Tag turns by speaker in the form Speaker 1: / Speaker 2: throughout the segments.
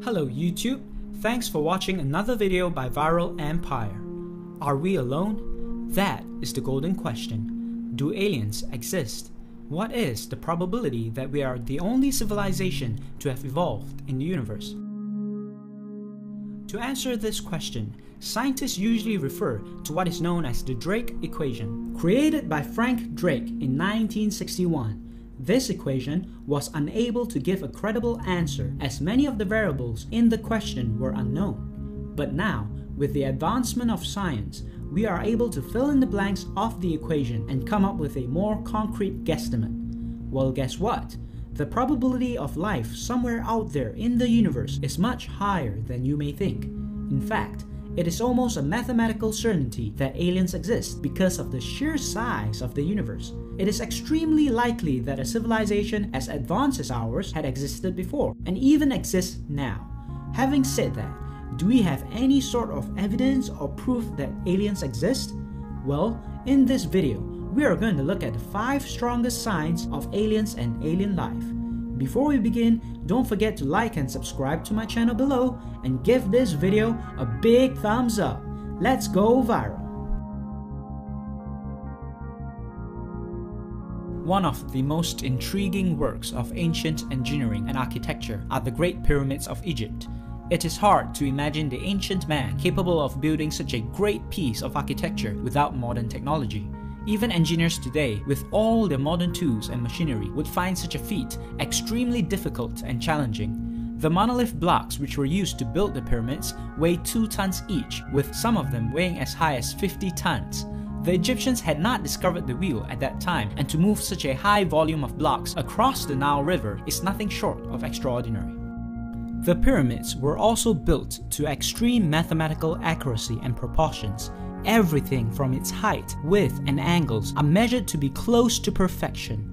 Speaker 1: Hello YouTube, thanks for watching another video by Viral Empire. Are we alone? That is the golden question. Do aliens exist? What is the probability that we are the only civilization to have evolved in the universe? To answer this question, scientists usually refer to what is known as the Drake equation. Created by Frank Drake in 1961, this equation was unable to give a credible answer as many of the variables in the question were unknown. But now, with the advancement of science, we are able to fill in the blanks of the equation and come up with a more concrete guesstimate. Well, guess what? The probability of life somewhere out there in the universe is much higher than you may think. In fact, it is almost a mathematical certainty that aliens exist because of the sheer size of the universe. It is extremely likely that a civilization as advanced as ours had existed before, and even exists now. Having said that, do we have any sort of evidence or proof that aliens exist? Well, in this video, we are going to look at the 5 strongest signs of aliens and alien life. Before we begin, don't forget to like and subscribe to my channel below and give this video a big thumbs up. Let's go viral! One of the most intriguing works of ancient engineering and architecture are the Great Pyramids of Egypt. It is hard to imagine the ancient man capable of building such a great piece of architecture without modern technology. Even engineers today, with all their modern tools and machinery, would find such a feat extremely difficult and challenging. The monolith blocks which were used to build the pyramids weigh 2 tons each, with some of them weighing as high as 50 tons. The Egyptians had not discovered the wheel at that time, and to move such a high volume of blocks across the Nile River is nothing short of extraordinary. The pyramids were also built to extreme mathematical accuracy and proportions. Everything from its height, width, and angles are measured to be close to perfection.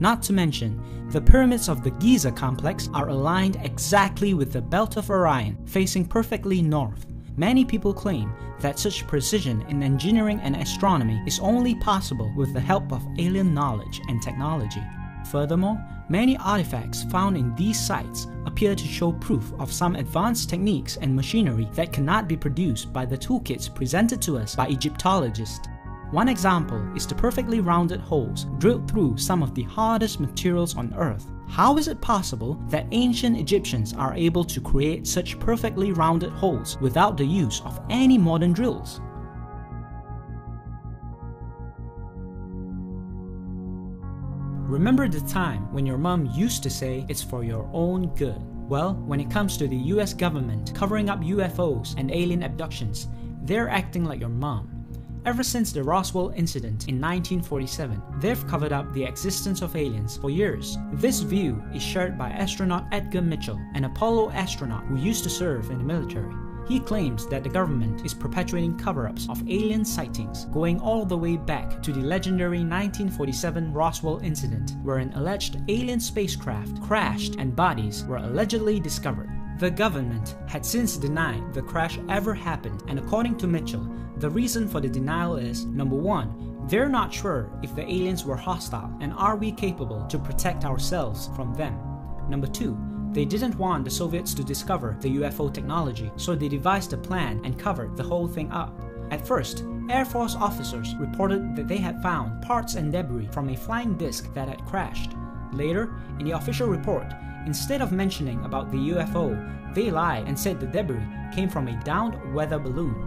Speaker 1: Not to mention, the pyramids of the Giza complex are aligned exactly with the belt of Orion, facing perfectly north. Many people claim that such precision in engineering and astronomy is only possible with the help of alien knowledge and technology. Furthermore, many artifacts found in these sites appear to show proof of some advanced techniques and machinery that cannot be produced by the toolkits presented to us by Egyptologists. One example is the perfectly rounded holes drilled through some of the hardest materials on Earth. How is it possible that ancient Egyptians are able to create such perfectly rounded holes without the use of any modern drills? Remember the time when your mom used to say it's for your own good? Well, when it comes to the US government covering up UFOs and alien abductions, they're acting like your mom. Ever since the Roswell incident in 1947, they've covered up the existence of aliens for years. This view is shared by astronaut Edgar Mitchell, an Apollo astronaut who used to serve in the military. He claims that the government is perpetuating cover-ups of alien sightings, going all the way back to the legendary 1947 Roswell incident, where an alleged alien spacecraft crashed and bodies were allegedly discovered. The government had since denied the crash ever happened, and according to Mitchell, the reason for the denial is, number 1, they're not sure if the aliens were hostile and are we capable to protect ourselves from them. Number 2, they didn't want the Soviets to discover the UFO technology, so they devised a plan and covered the whole thing up. At first, Air Force officers reported that they had found parts and debris from a flying disc that had crashed. Later, in the official report, instead of mentioning about the UFO, they lied and said the debris came from a downed weather balloon.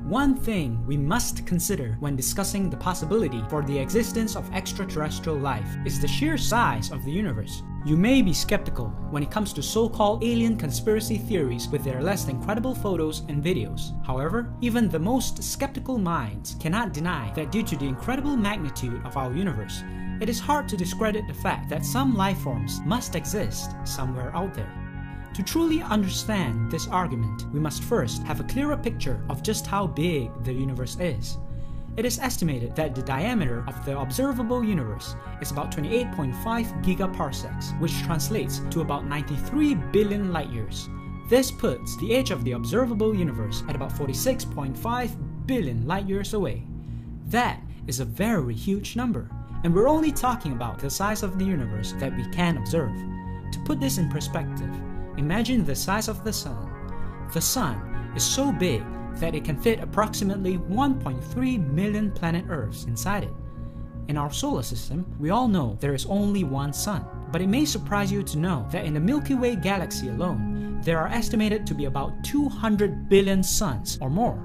Speaker 1: One thing we must consider when discussing the possibility for the existence of extraterrestrial life is the sheer size of the universe. You may be skeptical when it comes to so-called alien conspiracy theories with their less than credible photos and videos. However, even the most skeptical minds cannot deny that due to the incredible magnitude of our universe, it is hard to discredit the fact that some life forms must exist somewhere out there. To truly understand this argument, we must first have a clearer picture of just how big the universe is. It is estimated that the diameter of the observable universe is about 28.5 gigaparsecs, which translates to about 93 billion light years. This puts the age of the observable universe at about 46.5 billion light years away. That is a very huge number, And we're only talking about the size of the universe that we can observe. To put this in perspective, imagine the size of the Sun. The Sun is so big that it can fit approximately 1.3 million planet Earths inside it. In our solar system, we all know there is only one Sun. But it may surprise you to know that in the Milky Way galaxy alone, there are estimated to be about 200 billion suns or more.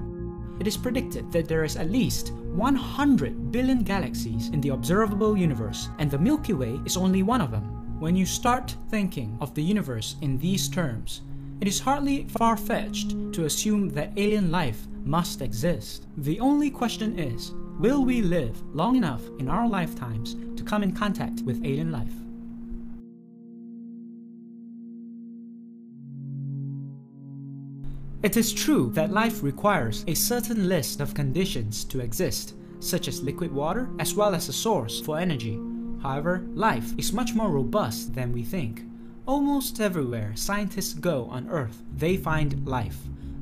Speaker 1: It is predicted that there is at least 100 billion galaxies in the observable universe, and the Milky Way is only one of them. When you start thinking of the universe in these terms, it is hardly far-fetched to assume that alien life must exist. The only question is, will we live long enough in our lifetimes to come in contact with alien life? It is true that life requires a certain list of conditions to exist, such as liquid water as well as a source for energy. However, life is much more robust than we think. Almost everywhere scientists go on Earth, they find life.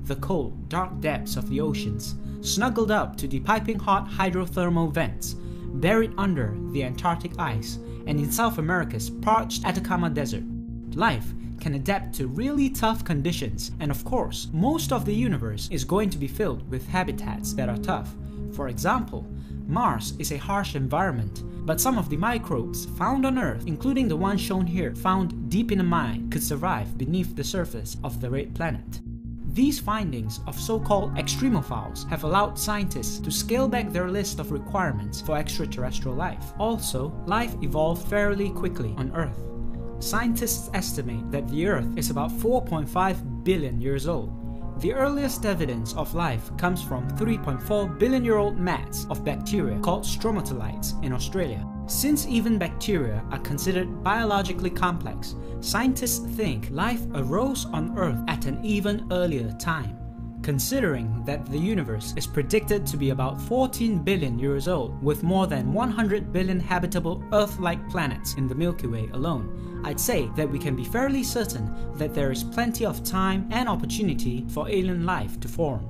Speaker 1: The cold, dark depths of the oceans, snuggled up to the piping hot hydrothermal vents, buried under the Antarctic ice, and in South America's parched Atacama Desert. Life can adapt to really tough conditions, and of course, most of the universe is going to be filled with habitats that are tough. For example, Mars is a harsh environment, but some of the microbes found on Earth, including the one shown here, found deep in the mine, could survive beneath the surface of the red planet. These findings of so-called extremophiles have allowed scientists to scale back their list of requirements for extraterrestrial life. Also, life evolved fairly quickly on Earth. Scientists estimate that the Earth is about 4.5 billion years old. The earliest evidence of life comes from 3.4 billion-year-old mats of bacteria called stromatolites in Australia. Since even bacteria are considered biologically complex, scientists think life arose on Earth at an even earlier time. Considering that the universe is predicted to be about 14 billion years old, with more than 100 billion habitable Earth-like planets in the Milky Way alone, I'd say that we can be fairly certain that there is plenty of time and opportunity for alien life to form.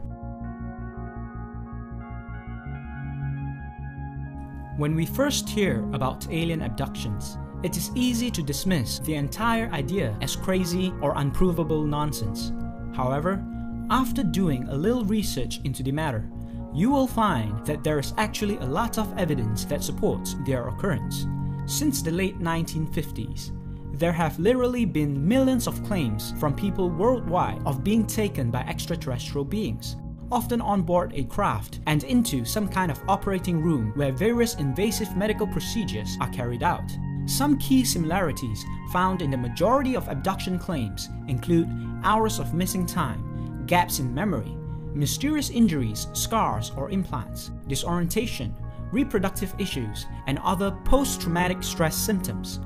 Speaker 1: When we first hear about alien abductions, it is easy to dismiss the entire idea as crazy or unprovable nonsense. However, after doing a little research into the matter, you will find that there is actually a lot of evidence that supports their occurrence. Since the late 1950s, there have literally been millions of claims from people worldwide of being taken by extraterrestrial beings, often on board a craft and into some kind of operating room where various invasive medical procedures are carried out. Some key similarities found in the majority of abduction claims include hours of missing time, gaps in memory, mysterious injuries, scars or implants, disorientation, reproductive issues, and other post-traumatic stress symptoms.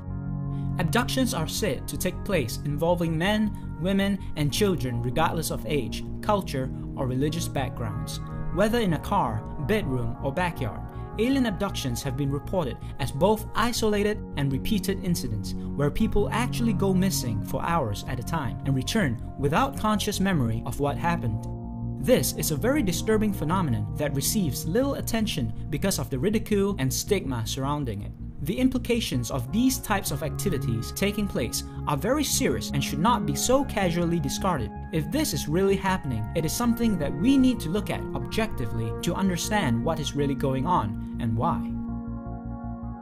Speaker 1: Abductions are said to take place involving men, women, and children regardless of age, culture, or religious backgrounds. Whether in a car, bedroom, or backyard, alien abductions have been reported as both isolated and repeated incidents where people actually go missing for hours at a time and return without conscious memory of what happened. This is a very disturbing phenomenon that receives little attention because of the ridicule and stigma surrounding it. The implications of these types of activities taking place are very serious and should not be so casually discarded. If this is really happening, it is something that we need to look at objectively to understand what is really going on and why.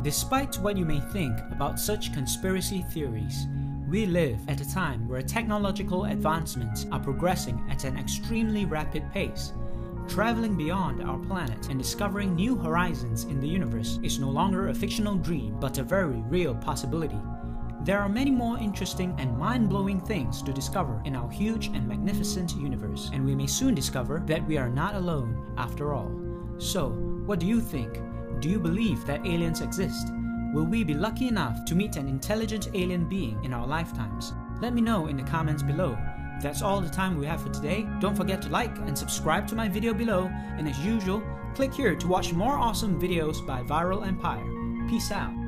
Speaker 1: Despite what you may think about such conspiracy theories, we live at a time where technological advancements are progressing at an extremely rapid pace. Traveling beyond our planet and discovering new horizons in the universe is no longer a fictional dream, but a very real possibility. There are many more interesting and mind-blowing things to discover in our huge and magnificent universe, and we may soon discover that we are not alone after all. So, what do you think? Do you believe that aliens exist? Will we be lucky enough to meet an intelligent alien being in our lifetimes? Let me know in the comments below. That's all the time we have for today. Don't forget to like and subscribe to my video below, and as usual, click here to watch more awesome videos by Viral Empire. Peace out.